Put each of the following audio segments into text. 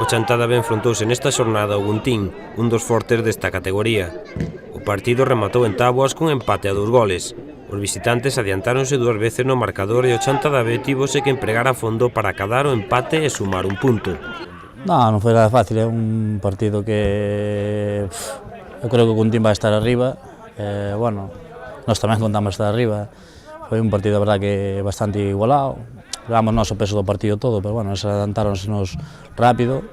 O Chantada B enfrontouse nesta xornada ao Guntín, un dos fortes desta categoría. O partido rematou en táboas cun empate a 2 goles. Os visitantes adiantáronse 2 veces no marcador e o Chantada B tívose que empregar a fondo para acadar o empate e sumar un punto. Non foi nada fácil, é un partido que eu creo que o Guntín vai estar arriba. Bueno, nós tamén contamos estar arriba. Foi un partido, a verdad, que bastante igualado. Levamos nós o peso do partido todo, pero bueno, adelantáronsenos rápido.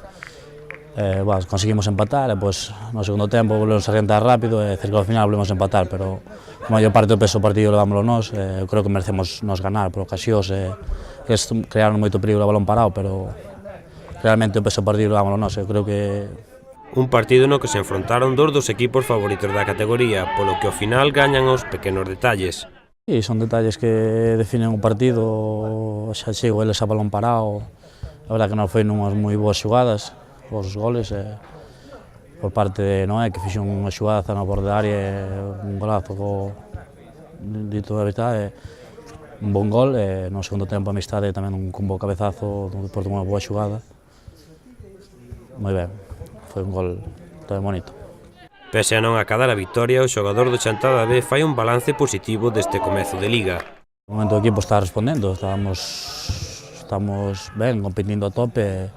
Conseguimos empatar, e pois no segundo tempo volvemos a orientar rápido e cerca ao final volvemos a empatar, pero a maior parte do peso do partido levámoslo nós. Eu creo que merecemos nos ganar por ocasións, crearon moito perigo o balón parado, pero realmente o peso do partido levámoslo nós. Eu creo que un partido no que se enfrontaron dos equipos favoritos da categoría, polo que ao final gañan os pequenos detalles. Sí, son detalles que definen o partido, xa chego eles a balón parado. A verdad que non foi nunhas moi boas xogadas, os goles, por parte de Noé, que fixo unha xogada no borde da área, un golazo dito da verdade, un bon gol, e no segundo tempo a Amistade tamén un bo cabezazo depois dunha boa xogada. Moi ben, foi un gol todo bonito. Pese a non acadar a victoria, o xogador do Chantada B fai un balance positivo deste comezo de Liga. No momento o equipo está respondendo, estamos ben, competindo a tope.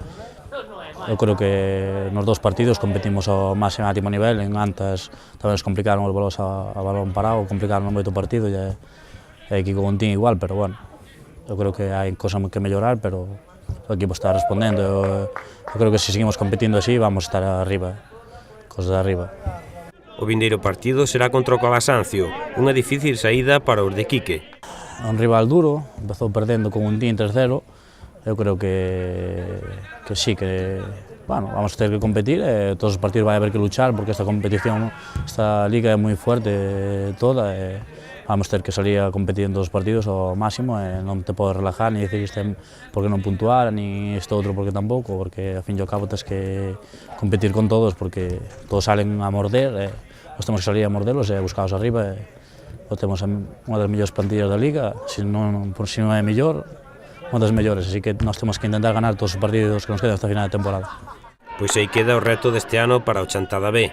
Eu creo que nos 2 partidos competimos ao máximo nivel, en Antas tamén nos complicaron os bolos a balón parado, complicaron moito o partido, e aquí con Guntín igual, pero bueno, eu creo que hai cosas que mellorar, pero o equipo está respondendo. Eu creo que se seguimos competindo así vamos a estar arriba, cosas de arriba. O vindeiro partido será contra o Calasancio, unha difícil saída para os de Quique. Un rival duro, empezou perdendo con Guntín 3-0, eu creo que sí, que bueno, vamos a ter que competir, todos os partidos vai haber que luchar, porque esta competición, esta liga é moi fuerte toda, vamos ter que salir a competir en todos os partidos ao máximo, non te podes relajar, ni dicir este porque non puntuar, ni este outro porque tampouco, porque ao fin e ao cabo tens que competir con todos, porque todos salen a morder, nós temos que salir a morderlos e buscarlos arriba, temos unha das mellores plantillas da liga, se non é mellor, unha das mellores, así que nós temos que intentar ganar todos os partidos que nos quedan hasta a final de temporada. Pois aí queda o reto deste ano para o Chantada B.